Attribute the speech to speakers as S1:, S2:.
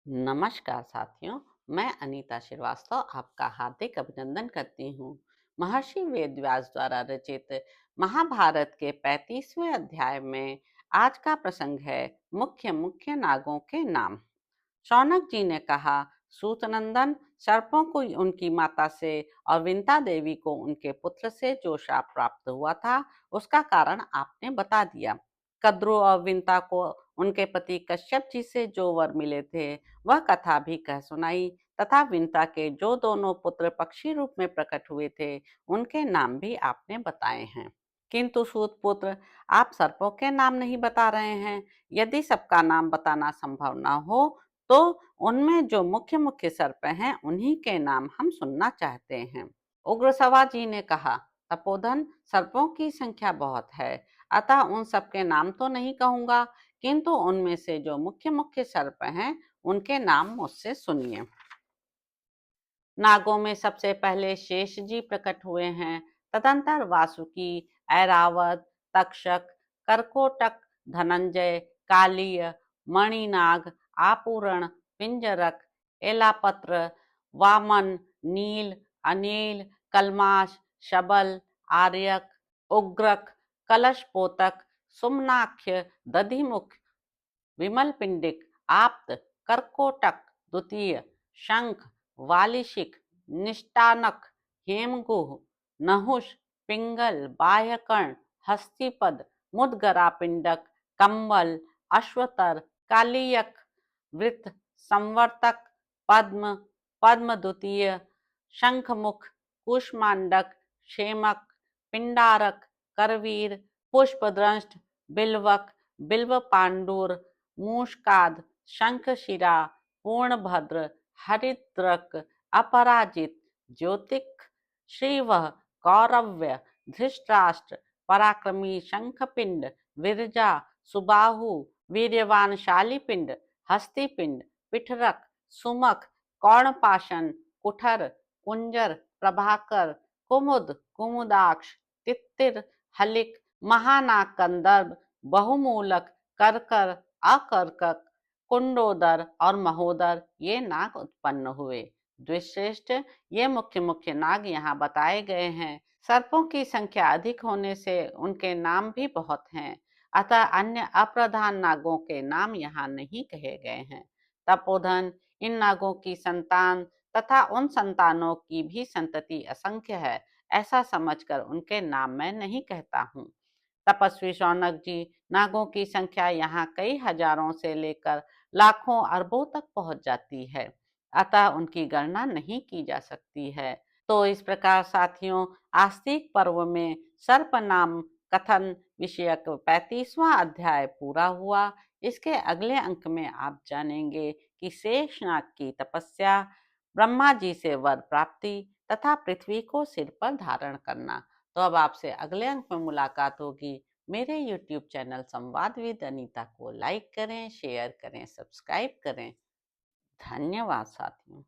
S1: नमस्कार साथियों। मैं अनीता श्रीवास्तव आपका हार्दिक अभिनंदन करती हूँ। महर्षि वेदव्यास द्वारा रचित महाभारत के 35वें अध्याय में आज का प्रसंग है मुख्य मुख्य नागों के नाम। शौनक जी ने कहा, सूतनंदन, सर्पों को उनकी माता से और विंता देवी को उनके पुत्र से जो शाप प्राप्त हुआ था उसका कारण आपने बता दिया। कद्रु और विंता को उनके पति कश्यप जी से जो वर मिले थे वह कथा भी कह सुनाई तथा विंता के जो दोनों पुत्र पक्षी रूप में प्रकट हुए थे उनके नाम भी आपने बताए हैं। किंतु सूत पुत्र, आप सर्पों के नाम नहीं बता रहे हैं। यदि सबका नाम बताना संभव न हो तो उनमें जो मुख्य मुख्य सर्प हैं उन्हीं के नाम हम सुनना चाहते हैं। उग्रसवा जी ने कहा, तपोधन, सर्पों की संख्या बहुत है, अतः उन सबके नाम तो नहीं कहूंगा, किंतु उनमें से जो मुख्य मुख्य सर्प हैं उनके नाम मुझसे सुनिए। नागों में सबसे पहले शेष जी प्रकट हुए हैं। तदंतर वासुकी, ऐरावत, तक्षक, करकोटक, धनंजय, कालीय, मणिनाग, आपूरण, पिंजरक, एलापत्र, वामन, नील, अनिल, कलमाश, शबल, आर्यक, उग्रक, कलशपोतक, सुमनाख्य, दधिमुख, विमल पिंडिक, आप्त, कर्कोटक, द्वितीय, शंख, वालिशिक, निष्टानक, हेमगुह, नहुष, पिंगल, बाह्यकर्ण, हस्तिपद, मुदगरा पिंडक, कंबल, अश्वतर, कालियक, वृत, संवर्तक, पद्म, पद्म द्वितीय, शंखमुख, कुष्मांडक, क्षेमक, पिंडारक, करवीर, पुष्पदंष्ट, बिल्वक, बिल्व पांडुर, मूषकाद, शंखशिरा, पूर्णभद्र, हरिद्रक, अपराजित, ज्योतिक, श्रीवह, कौरव्य, धृतराष्ट्र, पराक्रमी, शंखपिंड, विरजा, सुबाहु, वीर्यवान शालीपिंड, हस्तिपिंड, पिठरक, सुमक, कौणपाशन, कुठर, कुंजर, प्रभाकर, कुमुद, कुमुदाक्ष, तित्तिर, हलिक, महानाग, कंदर्प, बहुमूलक, करकर, अकर्कक, कुंडोदर और महोदर ये नाग उत्पन्न हुए। द्विश्रेष्ठ, ये मुख्य मुख्य नाग यहाँ बताए गए हैं। सर्पों की संख्या अधिक होने से उनके नाम भी बहुत हैं, अतः अन्य अप्रधान नागों के नाम यहाँ नहीं कहे गए हैं। तपोधन, इन नागों की संतान तथा उन संतानों की भी संतति असंख्य है, ऐसा समझकर उनके नाम मैं नहीं कहता हूँ। तपस्वी शौनक जी, नागों की संख्या यहाँ कई हजारों से लेकर लाखों अरबों तक पहुंच जाती है, अतः उनकी गणना नहीं की जा सकती है। तो इस प्रकार साथियों, आस्तिक पर्व में सर्प नाम कथन विषयक 35वां अध्याय पूरा हुआ। इसके अगले अंक में आप जानेंगे कि शेषनाग की तपस्या, ब्रह्मा जी से वर प्राप्ति तथा पृथ्वी को सिर पर धारण करना। तो अब आपसे अगले अंक में मुलाकात होगी। मेरे YouTube चैनल संवाद विद अनीता को लाइक करें, शेयर करें, सब्सक्राइब करें। धन्यवाद साथियों।